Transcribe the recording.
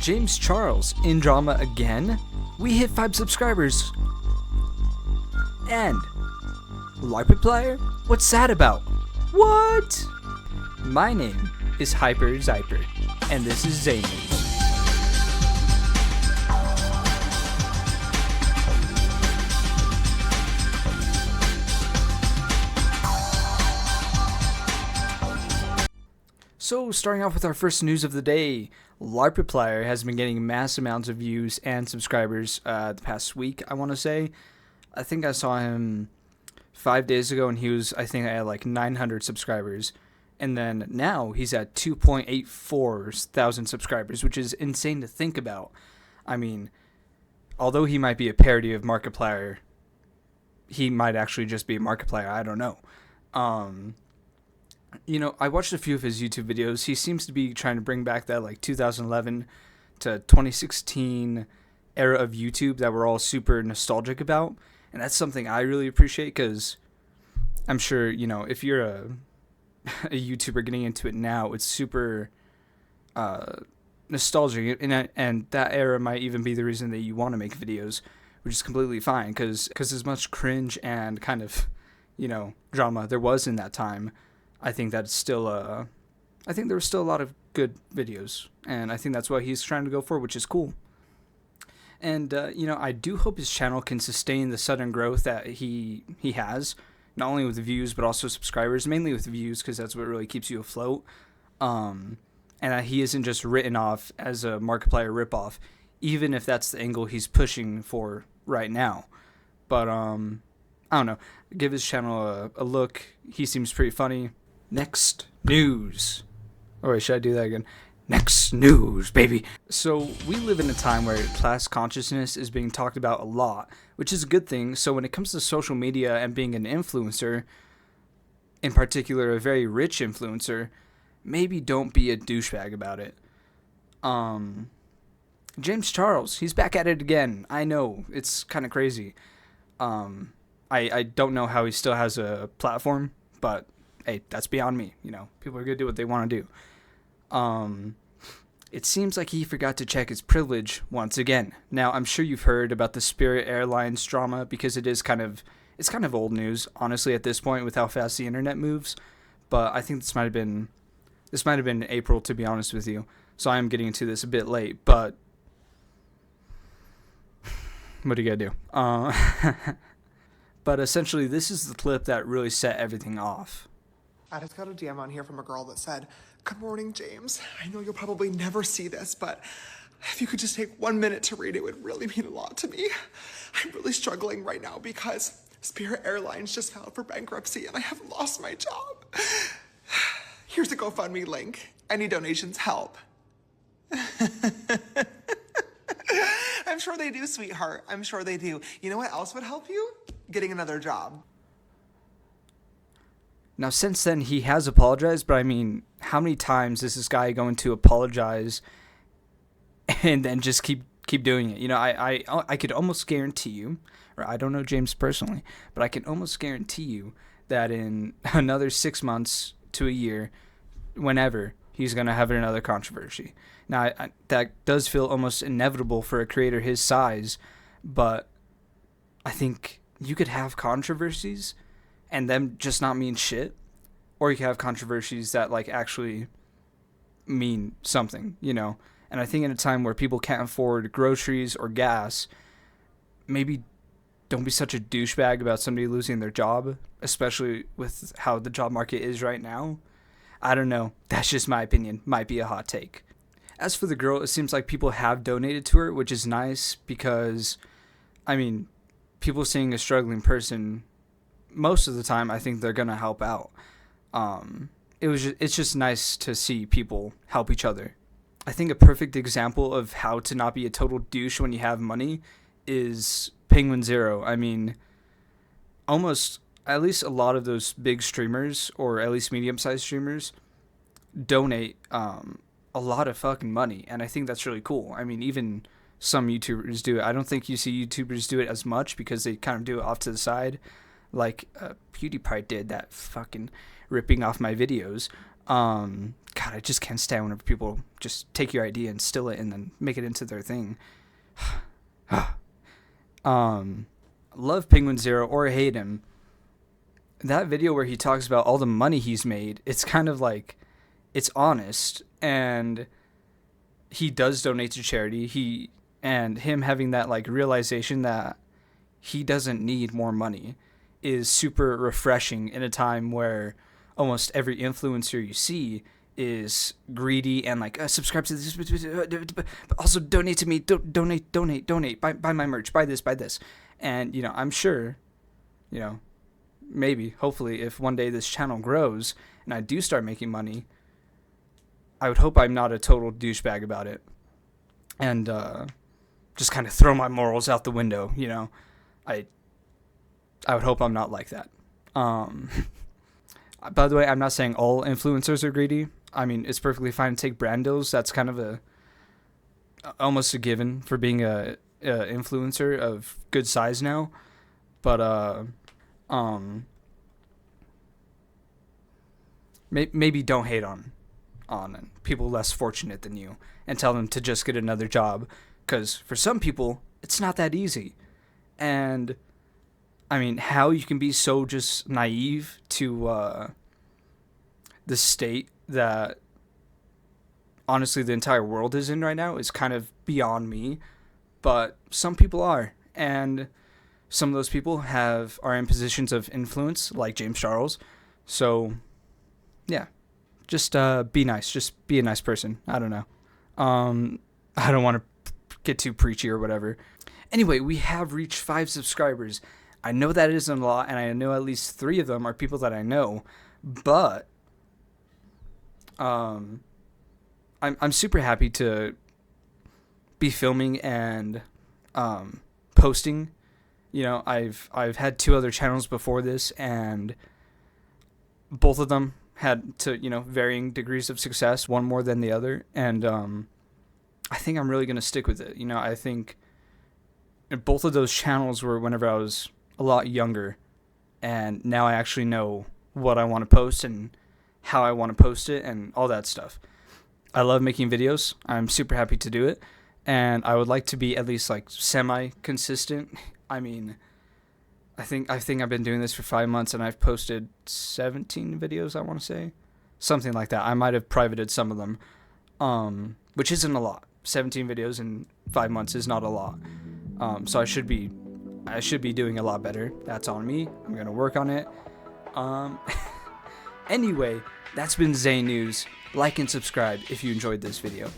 James Charles in drama again? We hit 5 subscribers. And Larpiplier? What's that about? What? My name is Hyper Zyper, and this is Zainews. So, starting off with our first news of the day, Larpiplier has been getting mass amounts of views and subscribers the past week, I want to say. I think I saw him 5 days ago, and he was, I think, at like 900 subscribers. And then now he's at 2.84 thousand subscribers, which is insane to think about. I mean, although he might be a parody of Markiplier, he might actually just be a Markiplier. I don't know. You know, I watched a few of his YouTube videos. He seems to be trying to bring back that like 2011 to 2016 era of YouTube that we're all super nostalgic about. And that's something I really appreciate because I'm sure, you know, if you're a YouTuber getting into it now, it's super nostalgic. And that era might even be the reason that you want to make videos, which is completely fine because as much cringe and kind of, you know, drama there was in that time, I think that's still I think there was still a lot of good videos, and I think that's what he's trying to go for, which is cool. And you know, I do hope his channel can sustain the sudden growth that he has, not only with views but also subscribers, mainly with views because that's what really keeps you afloat. And that he isn't just written off as a Markiplier ripoff, even if that's the angle he's pushing for right now. But I don't know. Give his channel a look. He seems pretty funny. Next news. Oh wait, should I do that again? Next news, baby. So we live in a time where class consciousness is being talked about a lot, which is a good thing. So when it comes to social media and being an influencer, in particular a very rich influencer, maybe don't be a douchebag about it. James Charles, he's back at it again. I know, it's kind of crazy. I don't know how he still has a platform, but hey, that's beyond me. You know, people are gonna do what they want to do. It seems like he forgot to check his privilege once again. Now, I'm sure you've heard about the Spirit Airlines drama because it's kind of old news, honestly, at this point with how fast the internet moves. But I think this might have been April, to be honest with you. So I am getting into this a bit late, but what are you gonna do? But essentially, this is the clip that really set everything off. I just got a DM on here from a girl that said, "Good morning, James. I know you'll probably never see this, but if you could just take 1 minute to read it, would really mean a lot to me. I'm really struggling right now because Spirit Airlines just filed for bankruptcy and I have lost my job. Here's a GoFundMe link. Any donations help." I'm sure they do, sweetheart. I'm sure they do. You know what else would help you? Getting another job. Now, since then, he has apologized, but I mean, how many times is this guy going to apologize and then just keep doing it? You know, I could almost guarantee you, or I don't know James personally, but I can almost guarantee you that in another 6 months to a year, whenever, he's going to have another controversy. Now, that does feel almost inevitable for a creator his size, but I think you could have controversies and them just not mean shit, or you can have controversies that like actually mean something, you know. And I think in a time where people can't afford groceries or gas, maybe don't be such a douchebag about somebody losing their job, especially with how the job market is right now. I don't know. That's just my opinion. Might be a hot take. As for the girl, it seems like people have donated to her, which is nice because, I mean, people seeing a struggling person, most of the time, I think they're gonna help out. It's just nice to see people help each other. I think a perfect example of how to not be a total douche when you have money is Penguin Zero. I mean, almost at least a lot of those big streamers, or at least medium-sized streamers, donate a lot of fucking money, and I think that's really cool. I mean, even some YouTubers do it. I don't think you see YouTubers do it as much because they kind of do it off to the side, like PewDiepier did, that fucking ripping off my videos. God, I just can't stand whenever people just take your idea and steal it and then make it into their thing. Love Penguin Zero or hate him. That video where he talks about all the money he's made, it's kind of like, it's honest, and he does donate to charity. And him having that like realization that he doesn't need more money is super refreshing in a time where almost every influencer you see is greedy and like, subscribe to this, but also donate to me, donate, buy my merch, buy this. And, I'm sure, maybe, hopefully, if one day this channel grows and I do start making money, I would hope I'm not a total douchebag about it and just kind of throw my morals out the window. I would hope I'm not like that. By the way, I'm not saying all influencers are greedy. I mean, it's perfectly fine to take brand deals. That's kind of almost a given for being a influencer of good size now. But maybe don't hate on people less fortunate than you and tell them to just get another job, because for some people it's not that easy. And I mean, how you can be so just naive to the state that honestly the entire world is in right now is kind of beyond me. But some people are, and some of those people are in positions of influence, like James Charles. So yeah, just be nice. Just be a nice person. I don't know. I don't want to get too preachy or whatever. Anyway, we have reached 5 subscribers. I know that isn't a lot, and I know at least 3 of them are people that I know, but I'm super happy to be filming and posting. I've had 2 other channels before this, and both of them had to varying degrees of success, one more than the other, and I think I'm really gonna stick with it. I think both of those channels were whenever I was a lot younger, and now I actually know what I want to post and how I want to post it and all that stuff. I love making videos. I'm super happy to do it, and I would like to be at least like semi-consistent. I mean, I think I've been doing this for 5 months, and I've posted 17 videos, I want to say. Something like that. I might have privated some of them, which isn't a lot. 17 videos in 5 months is not a lot. So I should be doing a lot better. That's on me. I'm going to work on it. Anyway, that's been Zainews. Like and subscribe if you enjoyed this video.